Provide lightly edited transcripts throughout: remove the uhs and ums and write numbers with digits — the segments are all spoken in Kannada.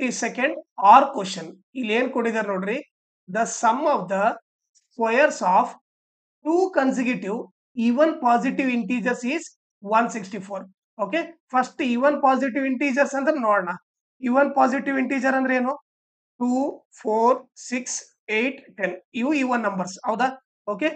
52nd R question. ಇಲ್ಲಿ ಏನ್ ಕೊಟ್ಟಿದ್ದಾರೆ ನೋಡ್ರಿ, the sum of the squares of two consecutive even positive integers is 164. Okay, first even positive integers ಅಂದ್ರೆ ನೋಡೋಣ. ಈವನ್ ಪಾಸಿಟಿವ್ ಇಂಟೀಜರ್ ಅಂದ್ರೆ ಏನು? 2, 4, 6, 8, 10 ಇವು ಈವನ್ ನಂಬರ್ಸ್, ಹೌದಾ? ಓಕೆ,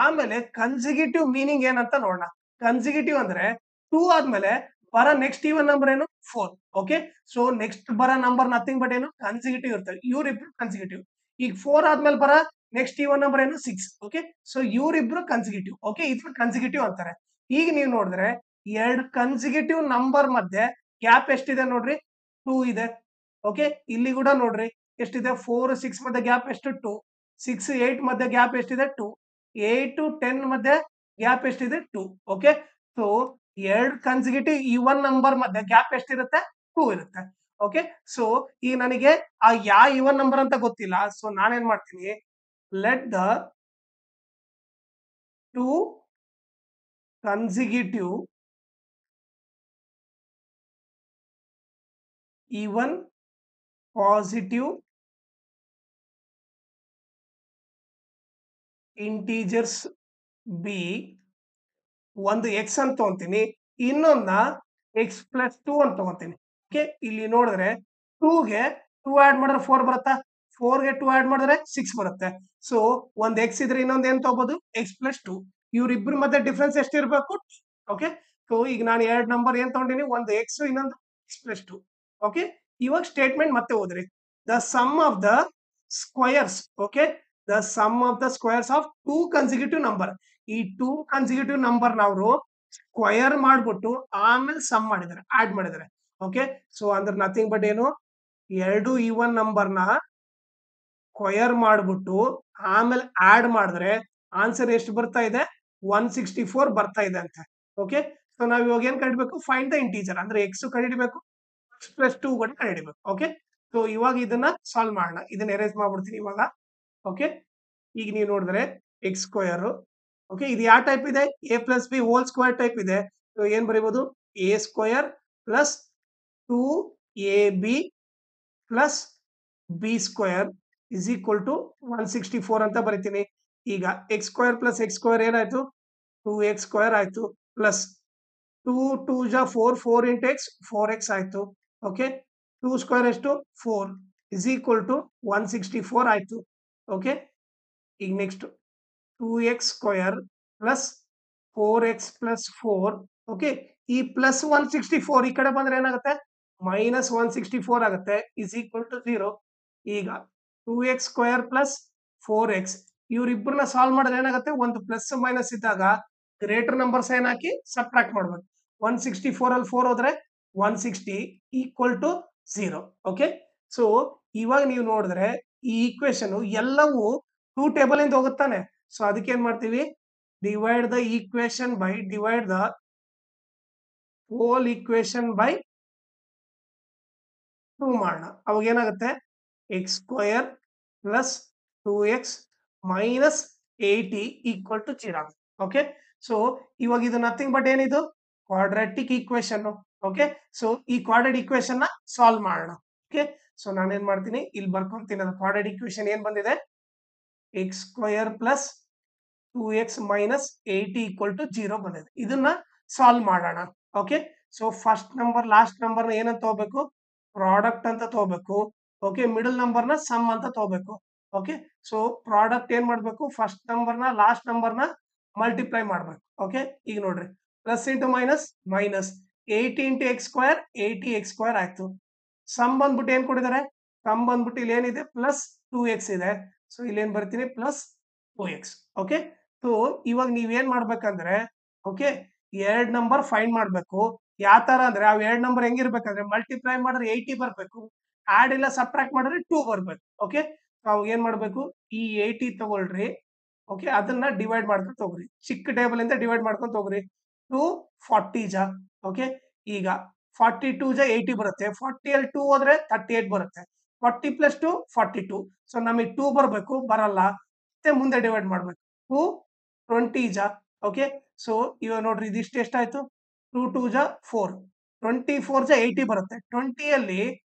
ಆಮೇಲೆ ಕನ್ಸಿಕ್ಯೂಟಿವ್ ಮೀನಿಂಗ್ ಏನಂತ ನೋಡೋಣ. ಕನ್ಸಿಕ್ಯೂಟಿವ್ ಅಂದ್ರೆ 2 ಆದ್ಮೇಲೆ ಬರೋ ನೆಕ್ಸ್ಟ್ ಈವನ್ ನಂಬರ್ ಏನು? 4. ಓಕೆ, ಸೊ ನೆಕ್ಸ್ಟ್ ಬರೋ ನಂಬರ್ ನಥಿಂಗ್ ಬಟ್ ಏನು? ಕನ್ಸಿಕ್ಯೂಟಿವ್ ಇರ್ತವೆ. ಇವ್ರಿಬ್ರು ಕನ್ಸಿಕ್ಯೂಟಿವ್. ಈಗ 4 ಆದ್ಮೇಲೆ ಬರೋ ನೆಕ್ಸ್ಟ್ ಈವನ್ ನಂಬರ್ ಏನು? 6. ಓಕೆ, ಸೊ ಇವ್ರಿಬ್ರು ಕನ್ಸಿಕ್ಯೂಟಿವ್. ಓಕೆ, ಇದ್ರ ಕನ್ಸಿಕ್ಯೂಟಿವ್ ಅಂತಾರೆ. ಈಗ ನೀವು ನೋಡಿದ್ರೆ ಎರಡು ಕನ್ಸಿಕ್ಯೂಟಿವ್ ನಂಬರ್ ಮಧ್ಯೆ ಗ್ಯಾಪ್ ಎಷ್ಟಿದೆ ನೋಡ್ರಿ? 2 ಇದೆ. ಓಕೆ, ಇಲ್ಲಿ ಕೂಡ ನೋಡ್ರಿ ಎಷ್ಟಿದೆ? 4, 6 ಮಧ್ಯೆ ಗ್ಯಾಪ್ ಎಷ್ಟು? 2. 6, 8 ಮಧ್ಯೆ ಗ್ಯಾಪ್ ಎಷ್ಟಿದೆ? 2. 8, 10 ಮಧ್ಯೆ ಗ್ಯಾಪ್ ಎಷ್ಟಿದೆ? 2. ಓಕೆ, ಸೊ ಎರಡು ಕನ್ಸಿಕ್ಯೂಟಿವ್ ಈವನ್ ನಂಬರ್ ಮಧ್ಯೆ ಗ್ಯಾಪ್ ಎಷ್ಟಿರುತ್ತೆ? 2 ಇರುತ್ತೆ. ಓಕೆ, ಸೊ ಈಗ ನನಗೆ ಆ ಯಾವ ಈವನ್ ನಂಬರ್ ಅಂತ ಗೊತ್ತಿಲ್ಲ. ಸೊ ನಾನೇನ್ ಮಾಡ್ತೀನಿ, let the two consecutive even positive integers B, ಒಂದು ಎಕ್ಸ್ ಅಂತ ತಗೊಂತೀನಿ, ಇನ್ನೊಂದ ಎಕ್ಸ್ ಪ್ಲಸ್ 2 ಅಂತ ತಗೊಂತೀನಿ. ಓಕೆ, ಇಲ್ಲಿ ನೋಡಿದ್ರೆ 2ಗೆ 2 ಆಡ್ ಮಾಡಿದ್ರೆ 4 ಬರುತ್ತಾ? 4ಗೆ 2 ಆಡ್ ಮಾಡಿದ್ರೆ 6 ಬರುತ್ತೆ. ಸೊ ಒಂದ್ ಎಕ್ಸ್ ಇದ್ರೆ ಇನ್ನೊಂದ್ ಏನ್ ತಗೋಬಹುದು? X plus 2. ಇವ್ರಿಬ್ರ ಮಧ್ಯೆ ಡಿಫ್ರೆನ್ಸ್ ಎಷ್ಟಿರ್ಬೇಕು? ಓಕೆ, ಸೊ ಈಗ ನಾನು ಎರಡು ನಂಬರ್ ಏನ್ ತಗೊಂಡಿನಿ? ಒಂದು ಎಕ್ಸ್, ಇನ್ನೊಂದು ಎಕ್ಸ್ ಪ್ಲಸ್ 2. ಓಕೆ, ಇವಾಗ ಸ್ಟೇಟ್ಮೆಂಟ್ ಮತ್ತೆ ಓದ್ರಿ. The sum of the squares, okay, the sum of the squares of two consecutive number. ಈ ಟೂ ಕನ್ಸಿಕ್ಯೂಟಿವ್ ನಂಬರ್ ನವರು ಸ್ಕ್ವಯರ್ ಮಾಡ್ಬಿಟ್ಟು ಆಮೇಲೆ ಸಮ್ ಮಾಡಿದ್ದಾರೆ, ಆಡ್ ಮಾಡಿದ್ದಾರೆ. ಓಕೆ, ಸೊ ಅಂದ್ರೆ ನಥಿಂಗ್ ಬಟ್ ಏನು? ಎರಡು ಈವನ್ ನಂಬರ್ನ ಸ್ಕ್ವಯರ್ ಮಾಡ್ಬಿಟ್ಟು ಆಮೇಲೆ ಆಡ್ ಮಾಡಿದ್ರೆ ಆನ್ಸರ್ ಎಷ್ಟು ಬರ್ತಾ ಇದೆ? 164 ಬರ್ತಾ ಇದೆ ಅಂತ. ಓಕೆ, ಸೊ ನಾವ್ ಇವಾಗ ಏನ್ ಕಂಡಿಡ್ಬೇಕು? ಫೈಂಡ್ ದ ಇಂಟೀಜರ್ ಅಂದ್ರೆ ಎಕ್ಸ್ ಕಂಡಿಡ್ಬೇಕು, ಎಕ್ಸ್ ಪ್ಲಸ್ 2 ಕೂಡ ಕಂಡಿಡ್ಬೇಕು. ಓಕೆ, ಸೊ ಇವಾಗ ಇದನ್ನ ಸಾಲ್ವ್ ಮಾಡೋಣ. ಇದನ್ನ ಎರೇಸ್ ಮಾಡ್ಬಿಡ್ತೀನಿ ಇವಾಗ. ಓಕೆ, ಈಗ ನೀವು ನೋಡಿದ್ರೆ ಎಕ್ಸ್ ಸ್ಕ್ವಯರ್. ಓಕೆ, ಇದು ಯಾವ ಟೈಪ್ ಇದೆ? A plus B whole square type ಇದೆ. ಸೊ ಏನ್ ಬರೀಬಹುದು? A square plus 2ab plus B square is equal to 164 ಅಂತ ಬರೀತೀನಿ. ಈಗ X square plus X square ಏನಾಯ್ತು? 2x ಸ್ಕ್ವಯರ್ ಆಯ್ತು, ಪ್ಲಸ್ 2 2 ಜಾ 4, 4 ಇಂಟು ಎಕ್ಸ್ 4x ಆಯ್ತು. ಓಕೆ, 2 ಸ್ಕ್ವಯರ್ ಎಷ್ಟು? 4 ಇಸ್ ಈಕ್ವಲ್ ಟು 164 ಆಯ್ತು. ಓಕೆ, ಈಗ next 2x square plus 4x plus 4. Okay, ಈ ಪ್ಲಸ್ 164 ಈ ಕಡೆ ಬಂದ್ರೆ ಏನಾಗುತ್ತೆ? ಮೈನಸ್ 164 ಆಗುತ್ತೆ, ಇಸ್ ಈಕ್ವಲ್ ಟು 0. ಈಗ 2x square plus 4x ಇವ್ರಿಬ್ರನ್ನ solve ಮಾಡಿದ್ರೆ ಏನಾಗುತ್ತೆ? ಒಂದು ಪ್ಲಸ್ ಮೈನಸ್ ಇದ್ದಾಗ ಗ್ರೇಟರ್ ನಂಬರ್ಸ್ ಏನ್ ಹಾಕಿ ಸಬ್ಟ್ರಾಕ್ಟ್ ಮಾಡ್ಬೇಕು. 164 ಅಲ್ಲಿ 4 ಹೋದ್ರೆ 160 ಈಕ್ವಲ್ ಟು 0. ಓಕೆ, ಸೊ ಇವಾಗ ನೀವು ನೋಡಿದ್ರೆ ಈ ಈಕ್ವೇಶನ್ ಎಲ್ಲವೂ 2 ಟೇಬಲ್ ಇಂದ ಹೋಗುತ್ತಾನೆ. ಸೊ ಅದಕ್ಕೆ ಏನ್ ಮಾಡ್ತೀವಿ? Divide the equation by divide the whole equation by 2 ಮಾಡೋಣ. ಅವಾಗ ಏನಾಗುತ್ತೆ? X square plus 2x minus 80 equal to 0 ಆಗುತ್ತೆ. ಓಕೆ, ಸೊ ಇವಾಗ ಇದು ನಥಿಂಗ್ ಬಟ್ ಏನಿದು? Quadratic equation. ಓಕೆ, ಸೊ ಈ ಕ್ವಾಡ್ರಾಟಿಕ್ ಈಕ್ವೇಶನ್ ನ ಸಾಲ್ವ್ ಮಾಡೋಣ. ಓಕೆ, ಸೊ ನಾನೇನ್ ಮಾಡ್ತೀನಿ, ಇಲ್ಲಿ ಬರ್ಕೊಂತೀನಿ. ಅದು ಕ್ವಾಡ್ರಾಟಿಕ್ ಈಕ್ವೇಶನ್ ಏನ್ ಬಂದಿದೆ? X square plus 2x minus 80 equal to 0 ಬಂದಿದೆ. ಇದನ್ನ ಸಾಲ್ವ್ ಮಾಡೋಣ. Okay, so first number last ನಂಬರ್ನ ಏನಂತ ತಗೋಬೇಕು? ಪ್ರಾಡಕ್ಟ್ ಅಂತ ತಗೋಬೇಕು. ಓಕೆ, ಮಿಡಲ್ ನಂಬರ್ನ ಸಮ್ ಅಂತ ತಗೋಬೇಕು. ಓಕೆ, ಸೊ ಪ್ರಾಡಕ್ಟ್ ಏನ್ ಮಾಡ್ಬೇಕು? ಫಸ್ಟ್ ನಂಬರ್ನ ಲಾಸ್ಟ್ ನಂಬರ್ನ ಮಲ್ಟಿಪ್ಲೈ ಮಾಡ್ಬೇಕು. ಓಕೆ, ಈಗ ನೋಡ್ರಿ, plus into minus minus 80 into X square 80 X square ಆಯ್ತು. ಸಮ್ ಬಂದ್ಬಿಟ್ಟು ಏನ್ ಕೊಟ್ಟಿದ್ದಾರೆ? ಸಮ್ ಬಂದ್ಬಿಟ್ಟು ಇಲ್ಲಿ ಏನಿದೆ? ಪ್ಲಸ್ 2x ಇದೆ. ಸೊ ಇಲ್ಲಿ ಏನ್ ಬರ್ತೀನಿ? Plus 2x. ಓಕೆ, ಸೊ ಇವಾಗ ನೀವೇನ್ ಮಾಡ್ಬೇಕಂದ್ರೆ, ಓಕೆ, ಎರಡ್ ನಂಬರ್ ಫೈಂಡ್ ಮಾಡ್ಬೇಕು. ಯಾವ ತರ ಅಂದ್ರೆ ಅವ್ ಎರಡ್ ನಂಬರ್ ಹೆಂಗಿರ್ಬೇಕಂದ್ರೆ ಮಲ್ಟಿಪ್ಲೈ ಮಾಡಿದ್ರೆ 80 ಬರ್ಬೇಕು, ಆಡ್ ಇಲ್ಲ ಸಬ್ಟ್ರಾಕ್ಟ್ ಮಾಡಿದ್ರೆ 2 ಬರ್ಬೇಕು. ಓಕೆ, ನಾವು ಏನ್ ಮಾಡ್ಬೇಕು? ಈ 80 ತಗೊಳ್ರಿ. ಓಕೆ, ಅದನ್ನ ಡಿವೈಡ್ ಮಾಡ್ಕೊಂಡು ಹೋಗ್ರಿ. ಚಿಕ್ಕ ಟೇಬಲ್ ಇಂದ ಡಿವೈಡ್ ಮಾಡ್ಕೊಂಡು ಹೋಗ್ರಿ. 2 40 ಜಾ. ಓಕೆ, ಈಗ 42 ಜಾ 80 ಬರುತ್ತೆ. 40 ಅಲ್ಲಿ 2 ಹೋದ್ರೆ 38 ಬರುತ್ತೆ. 40 ಪ್ಲಸ್ 2 42. ಸೊ ನಮಗೆ 2 ಬರ್ಬೇಕು, ಬರಲ್ಲ. ಮತ್ತೆ ಮುಂದೆ ಡಿವೈಡ್ ಮಾಡ್ಬೇಕು. 2 20 ಜಾ. ಓಕೆ, ಸೊ ಇವಾಗ ನೋಡ್ರಿ ಇದಿಷ್ಟು ಎಷ್ಟಾಯ್ತು? 2 2 ಜಾ 4, 24 ಜಾ 80 ಬರುತ್ತೆ. 20 ಅಲ್ಲಿ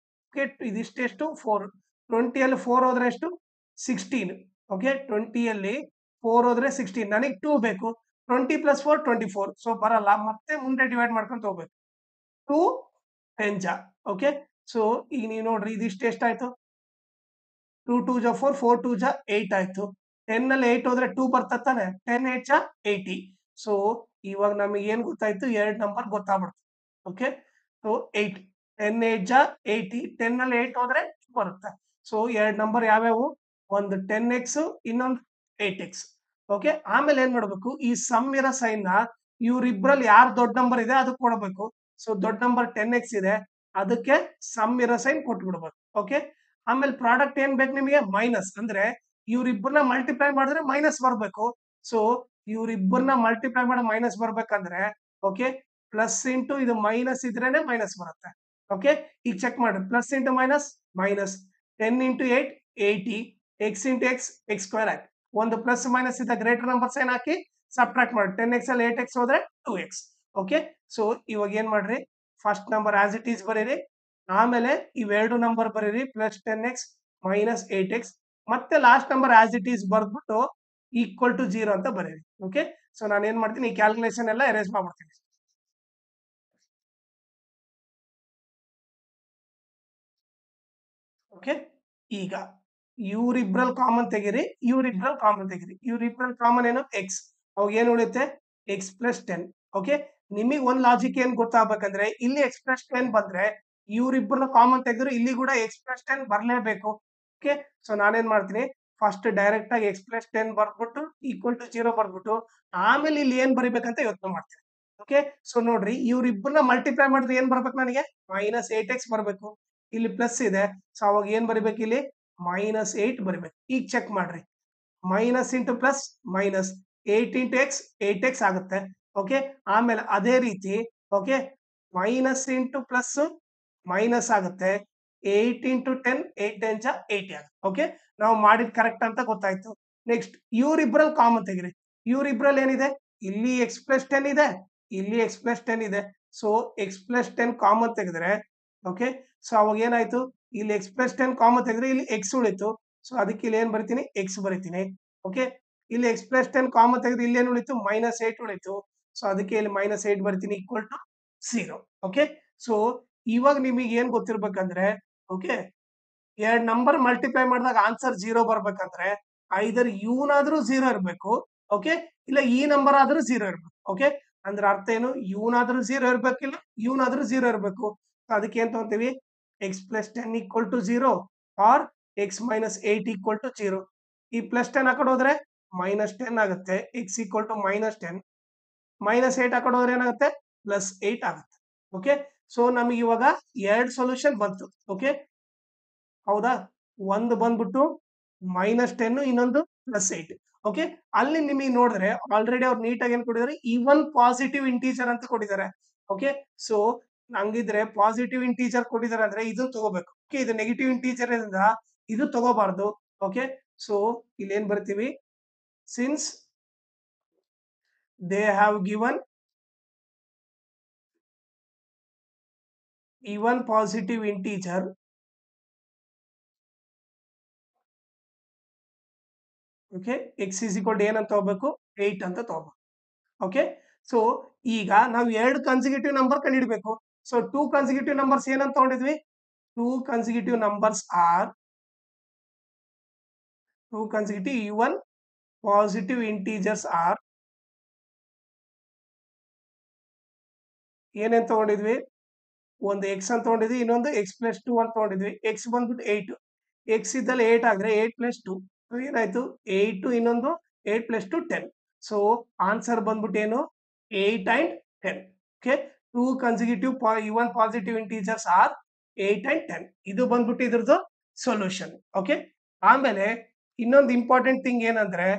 ಓಕೆ, ಇದಿಷ್ಟೆಷ್ಟು 4. 20 ಅಲ್ಲಿ 4 ಹೋದ್ರೆ ಎಷ್ಟು 16. ಓಕೆ, 20 ಅಲ್ಲಿ 4 ಹೋದ್ರೆ 16. ನನಗೆ 2 ಬೇಕು. 20 + 4 24. ಸೊ ಬರಲ್ಲ, ಮತ್ತೆ ಮುಂದೆ ಡಿವೈಡ್ ಮಾಡ್ಕೊಂತ ಹೋಗ್ಬೇಕು. 2 10 ಜಾ. ಓಕೆ, ಸೊ ಈಗ ನೀವು ನೋಡ್ರಿ ಇದಿಷ್ಟು ಎಷ್ಟಾಯ್ತು 2 2 ಜಾ 4, 4 2 ಜಾ 8 ಆಯ್ತು. 10 ಅಲ್ಲಿ 8 ಹೋದ್ರೆ 2 ಬರ್ತದೆ ತಾನೆ. 10 8 ಜಾ 80. ಸೊ ಇವಾಗ ನಮಗೆ ಏನ್ ಗೊತ್ತಾಯ್ತು, 2 ನಂಬರ್ ಗೊತ್ತಾಗ್ಬಿಡ್ತು. ಓಕೆ, ಸೊ 8 10 8 ಜಾ 80. 10 ಅಲ್ಲಿ 8 ಹೋದ್ರೆ 2 ಬರುತ್ತೆ. ಸೊ 2 ನಂಬರ್ ಯಾವ್ಯಾವು, ಒಂದು 10x ಇನ್ನೊಂದು 8x. ಓಕೆ, ಆಮೇಲೆ ಏನ್ ಮಾಡ್ಬೇಕು, ಈ ಸಮ್ ಇರೋ ಸೈನ್ ನ ಇವ್ರಿಬ್ರಲ್ಲಿ ಯಾರು ದೊಡ್ಡ ನಂಬರ್ ಇದೆ ಅದಕ್ಕೆ ಕೊಡಬೇಕು. ಸೊ ದೊಡ್ಡ ನಂಬರ್ 10x ಇದೆ, ಅದಕ್ಕೆ ಸಮ್ ಇರೋ ಸೈನ್ ಕೊಟ್ಬಿಡ್ಬೇಕು. ಓಕೆ, ಆಮೇಲೆ ಪ್ರಾಡಕ್ಟ್ ಏನ್ ಬೇಕು ನಿಮಗೆ, ಮೈನಸ್. ಅಂದ್ರೆ ಇವ್ರಿಬ್ಬರನ್ನ ಮಲ್ಟಿಪ್ಲೈ ಮಾಡಿದ್ರೆ ಮೈನಸ್ ಬರ್ಬೇಕು. ಸೊ ಇವ್ರಿಬ್ಬರನ್ನ ಮಲ್ಟಿಪ್ಲೈ ಮಾಡಿ ಮೈನಸ್ ಬರ್ಬೇಕಂದ್ರೆ ಓಕೆ, ಪ್ಲಸ್ ಇಂಟು ಇದು ಮೈನಸ್ ಇದ್ರೇನೆ ಮೈನಸ್ ಬರುತ್ತೆ. ಓಕೆ, ಈಗ ಚೆಕ್ ಮಾಡಿ, plus into minus minus. 10 into 8 80. X into X square ಆಯ್ತು. ಒಂದು ಪ್ಲಸ್ ಮೈನಸ್ ಇದ್ದ ಗ್ರೇಟರ್ ನಂಬರ್ ಸೈನ್ ಹಾಕಿ ಸಬ್ಟ್ರಾಕ್ಟ್ ಮಾಡಿ. 10x ಅಲ್ಲಿ 8x ಹೋದ್ರೆ 2x. ಓಕೆ, ಸೊ ಇವಾಗ ಏನ್ ಮಾಡ್ರಿ, first number as it is ಬರೀರಿ, ಆಮೇಲೆ ಇವೆರಡು ನಂಬರ್ ಬರೀರಿ, ಪ್ಲಸ್ 10x ಮೈನಸ್ 8x, ಮತ್ತೆ last number as it is ಬರ್ದ್ಬಿಟ್ಟು ಈಕ್ವಲ್ ಟು 0 ಅಂತ ಬರೀರಿ. ಓಕೆ, ಸೊ ನಾನು ಏನ್ ಮಾಡ್ತೀನಿ, ಈ ಕ್ಯಾಲ್ಕುಲೇಷನ್ ಎಲ್ಲ ಎರೇಸ್ ಮಾಡ್ಬಿಡ್ತೀನಿ. ಓಕೆ, ಈಗ ಇವ್ರಿಬ್ರಲ್ಲಿ ಕಾಮನ್ ತೆಗೀರಿ, ಇವ್ರಿಬ್ರಲ್ಲಿ ಕಾಮನ್ ತೆಗೀರಿ. ಇವ್ರಿಬ್ರಲ್ಲಿ ಕಾಮನ್ ಏನು, ಎಕ್ಸ್. ಅವಾಗ ಏನು ಉಳಿಯುತ್ತೆ, ಎಕ್ಸ್ ಪ್ಲಸ್ 10. ಓಕೆ, ನಿಮಗೆ ಒಂದ್ ಲಾಜಿಕ್ ಏನ್ ಗೊತ್ತಾಗ್ಬೇಕಂದ್ರೆ, ಇಲ್ಲಿ ಎಕ್ಸ್ ಪ್ಲಸ್ 10 ಬಂದ್ರೆ ಇವ್ರಿಬ್ರನ್ನ ಕಾಮನ್ ತೆಗೆದ್ರು ಇಲ್ಲಿ ಕೂಡ ಎಕ್ಸ್ ಪ್ಲಸ್ 10 ಬರ್ಲೇಬೇಕು. ಓಕೆ, ಸೊ ನಾನೇನ್ ಮಾಡ್ತೀನಿ, ಫಸ್ಟ್ ಡೈರೆಕ್ಟ್ ಆಗಿ ಎಕ್ಸ್ ಪ್ಲಸ್ 10 ಬರ್ಬಿಟ್ಟು ಈಕ್ವಲ್ ಟು 0 ಬರ್ಬಿಟ್ಟು ಆಮೇಲೆ ಇಲ್ಲಿ ಏನ್ ಬರಿಬೇಕಂತ ಯೋಚನೆ ಮಾಡ್ತೀನಿ. ಓಕೆ, ಸೊ ನೋಡ್ರಿ, ಇವ್ರಿಬ್ರನ್ನ ಮಲ್ಟಿಪ್ಲೈ ಮಾಡಿದ್ರೆ ಏನ್ ಬರ್ಬೇಕು ನನಗೆ, ಮೈನಸ್ 8x ಬರ್ಬೇಕು. ಇಲ್ಲಿ ಪ್ಲಸ್ ಇದೆ, ಸೊ ಅವಾಗ ಏನ್ ಬರಿಬೇಕು, ಇಲ್ಲಿ ಮೈನಸ್ 8 ಬರಿಬೇಕು. ಈಗ ಚೆಕ್ ಮಾಡ್ರಿ, minus into plus minus 8 into X 8x ಆಗುತ್ತೆ. ಓಕೆ, ಆಮೇಲೆ ಅದೇ ರೀತಿ okay, minus into plus minus ಆಗುತ್ತೆ. 8 ಇಂಟು 10 8 10 ಜಾ 80 ಆಗುತ್ತೆ. ಓಕೆ, ನಾವು ಮಾಡಿದ್ ಕರೆಕ್ಟ್ ಅಂತ ಗೊತ್ತಾಯ್ತು. ನೆಕ್ಸ್ಟ್ ಇವ್ರಿಬ್ರಲ್ಲಿ ಕಾಮನ್ ತೆಗಿರಿ. ಇವ್ರಿಬ್ರಲ್ಲಿ ಏನಿದೆ, ಇಲ್ಲಿ ಎಕ್ಸ್ ಪ್ಲಸ್ 10 ಇದೆ, ಇಲ್ಲಿ ಎಕ್ಸ್ ಪ್ಲಸ್ 10 ಇದೆ. ಸೊ ಎಕ್ಸ್ ಪ್ಲಸ್ 10 ಕಾಮನ್ ತೆಗೆದ್ರೆ ಓಕೆ, ಸೊ ಅವಾಗ ಏನಾಯ್ತು, ಇಲ್ಲಿ ಎಕ್ಸ್ ಪ್ಲಸ್ 10 ಕಾಮನ್ ತೆಗೆದ್ರೆ ಇಲ್ಲಿ ಎಕ್ಸ್ ಉಳಿತು. ಸೊ ಅದಕ್ಕೆ ಇಲ್ಲಿ ಏನ್ ಬರಿತೀನಿ, ಎಕ್ಸ್ ಬರಿತೀನಿ. ಓಕೆ, ಇಲ್ಲಿ ಎಕ್ಸ್ ಪ್ಲಸ್ 10 ಕಾಮನ್ ತೆಗೆದ್ರೆ ಇಲ್ಲಿ ಏನು ಉಳಿತು, ಮೈನಸ್ 8 ಉಳಿತು. ಸೊ ಅದಕ್ಕೆ ಇಲ್ಲಿ ಮೈನಸ್ 8 ಬರ್ತೀನಿ ಈಕ್ವಲ್ ಟು 0. ಓಕೆ, ಸೊ ಇವಾಗ ನಿಮಗೆ ಏನ್ ಗೊತ್ತಿರ್ಬೇಕಂದ್ರೆ ಓಕೆ, 2 ನಂಬರ್ ಮಲ್ಟಿಪ್ಲೈ ಮಾಡಿದಾಗ ಆನ್ಸರ್ 0 ಬರ್ಬೇಕಂದ್ರೆ ಐದರ್ ಇವನಾದ್ರೂ 0 ಇರ್ಬೇಕು. ಓಕೆ, ಇಲ್ಲ ಈ ನಂಬರ್ ಆದ್ರೂ 0 ಇರ್ಬೇಕು. ಓಕೆ, ಅಂದ್ರೆ ಅರ್ಥ ಏನು, ಇವನಾದ್ರೂ 0 ಇರ್ಬೇಕಿಲ್ಲ ಇವನಾದ್ರೂ 0 ಇರ್ಬೇಕು. ಅದಕ್ಕೆ ಏನ್ ತಗೊಂತೀವಿ, X plus 10 equal to 0 or X minus 8 equal to 0. ಈ ಪ್ಲಸ್ 10 ಆ ಕಡೆ ಹೋದ್ರೆ ಮೈನಸ್ 10 ಆಗುತ್ತೆ. X equal to minus 10. Minus 8 ಆ ಕಡೆ ಹೋದ್ರೆ ಏನಾಗುತ್ತೆ, ಪ್ಲಸ್ 8 ಆಗುತ್ತೆ. ಓಕೆ, ಸೊ ನಮಗೆ ಇವಾಗ 2 ಸೊಲ್ಯೂಷನ್ ಬಂತು. ಓಕೆ, ಹೌದಾ, ಒಂದು ಬಂದ್ಬಿಟ್ಟು ಮೈನಸ್ 10, ಇನ್ನೊಂದು ಪ್ಲಸ್ 8. ಓಕೆ, ಅಲ್ಲಿ ನಿಮಗೆ ನೋಡಿದ್ರೆ ಆಲ್ರೆಡಿ ಅವ್ರು ನೀಟಾಗಿ ಏನ್ ಕೊಟ್ಟಿದ್ದಾರೆ, ಈವನ್ ಪಾಸಿಟಿವ್ ಇಂಟೀಜರ್ ಅಂತ ಕೊಟ್ಟಿದ್ದಾರೆ. ಓಕೆ, ಸೊ ಹಂಗಿದ್ರೆ ಪಾಸಿಟಿವ್ ಇಂಟೀಜರ್ ಕೊಟ್ಟಿದ್ದಾರೆ ಅಂದ್ರೆ ಇದು ತಗೋಬೇಕು. ಓಕೆ, ಇದು ನೆಗೆಟಿವ್ ಇಂಟೀಜರ್ ಇಂದ ಇದು ತಗೋಬಾರ್ದು. ಓಕೆ, ಸೊ ಇಲ್ಲಿ ಏನ್ ಬರ್ತೀವಿ, since they have given even positive integer okay, x is equal to ಏನಂತ ತಗೋಬೇಕು, 8 ಅಂತ ತಗೋಬೇಕು. ಓಕೆ, ಸೊ ಈಗ ನಾವು 2 ಕನ್ಸಿಕ್ಯೂಟಿವ್ ನಂಬರ್ ಕಂಡುಹಿಡಬೇಕು. ಸೊ 2 ಕನ್ಸಿಕ್ಯೂಟಿವ್ ನಂಬರ್ಸ್ ಏನಂತ ತಗೊಂಡಿದ್ವಿ, 2 consecutive numbers are 2 consecutive even positive integers are ಏನೇನ್ ತಗೊಂಡಿದ್ವಿ, ಒಂದು ಎಕ್ಸ್ ಅಂತ ತಗೊಂಡಿದ್ವಿ, ಇನ್ನೊಂದು ಎಕ್ಸ್ ಪ್ಲಸ್ 2 ಅಂತ ತಗೊಂಡಿದ್ವಿ. ಎಕ್ಸ್ ಬಂದ್ಬಿಟ್ಟು 8, ಎಕ್ಸ್ ಇದ್ದಲ್ಲಿ 8 ಆದ್ರೆ 8 ಪ್ಲಸ್ 2 ಏನಾಯ್ತು 8, ಇನ್ನೊಂದು 8 ಪ್ಲಸ್ 2 10. ಸೊ ಆನ್ಸರ್ ಬಂದ್ಬಿಟ್ಟು ಏನು, 8 and 10. Okay, 2 consecutive even positive integers are 8 and 10. ಇದು ಬಂದ್ಬಿಟ್ಟು ಇದ್ರದ್ದು ಸೊಲ್ಯೂಷನ್. ಓಕೆ, ಆಮೇಲೆ ಇನ್ನೊಂದು ಇಂಪಾರ್ಟೆಂಟ್ ಥಿಂಗ್ ಏನಂದ್ರೆ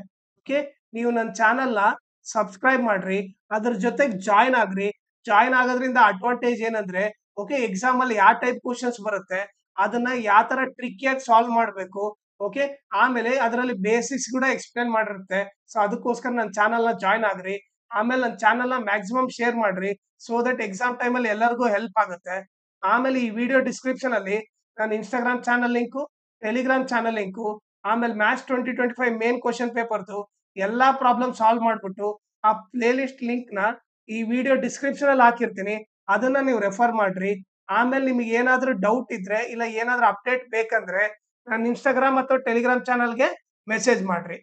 ಓಕೆ, ನೀವು ನನ್ನ ಚಾನಲ್ ನ ಸಬ್ಸ್ಕ್ರೈಬ್ ಮಾಡ್ರಿ, ಅದ್ರ ಜೊತೆಗೆ ಜಾಯ್ನ್ ಆಗ್ರಿ. ಜಾಯ್ನ್ ಆಗೋದ್ರಿಂದ ಅಡ್ವಾಂಟೇಜ್ ಏನಂದ್ರೆ ಓಕೆ, ಎಕ್ಸಾಮ್ ಅಲ್ಲಿ ಯಾವ ಟೈಪ್ ಕ್ವಶನ್ಸ್ ಬರುತ್ತೆ ಅದನ್ನ ಯಾವ ತರ ಟ್ರಿಕ್ಕಿಯಾಗಿ ಸಾಲ್ವ್ ಮಾಡಬೇಕು. ಓಕೆ, ಆಮೇಲೆ ಅದರಲ್ಲಿ ಬೇಸಿಕ್ಸ್ ಕೂಡ ಎಕ್ಸ್ಪ್ಲೇನ್ ಮಾಡಿರುತ್ತೆ. ಸೊ ಅದಕ್ಕೋಸ್ಕರ ನನ್ನ ಚಾನಲ್ ನ ಜಾಯ್ನ್ ಆಗ್ರಿ. ಆಮೇಲೆ ನನ್ನ ಚಾನಲ್ ನ ಮ್ಯಾಕ್ಸಿಮಮ್ ಶೇರ್ ಮಾಡ್ರಿ, ಸೋ ದಟ್ ಎಕ್ಸಾಮ್ ಟೈಮ್ ಅಲ್ಲಿ ಎಲ್ಲರಿಗೂ ಹೆಲ್ಪ್ ಆಗುತ್ತೆ. ಆಮೇಲೆ ಈ ವಿಡಿಯೋ ಡಿಸ್ಕ್ರಿಪ್ಷನ್ ಅಲ್ಲಿ ನನ್ನ Instagram channel link, Telegram channel link, ಆಮೇಲೆ ಮ್ಯಾಥ್ಸ್ 2025 ಮೇನ್ ಕ್ವೆಶ್ಚನ್ ಪೇಪರ್ದು ಎಲ್ಲಾ ಪ್ರಾಬ್ಲಮ್ ಸಾಲ್ವ್ ಮಾಡ್ಬಿಟ್ಟು ಆ ಪ್ಲೇ ಲಿಸ್ಟ್ ಲಿಂಕ್‌ನ ಈ ವಿಡಿಯೋ ಡಿಸ್ಕ್ರಿಪ್ಷನ್ ಅಲ್ಲಿ ಹಾಕಿರ್ತೀನಿ. ಅದನ್ನ ನೀವು ರೆಫರ್ ಮಾಡ್ರಿ. ಆಮೇಲೆ ನಿಮಗೆ ಏನಾದ್ರೂ ಡೌಟ್ ಇದ್ರೆ ಇಲ್ಲ ಏನಾದ್ರೂ ಅಪ್ಡೇಟ್ ಬೇಕಂದ್ರೆ ನನ್ನ ಇನ್ಸ್ಟಾಗ್ರಾಮ್ ಅಥವಾ ಟೆಲಿಗ್ರಾಮ್ ಚಾನಲ್‌ಗೆ ಮೆಸೇಜ್ ಮಾಡ್ರಿ.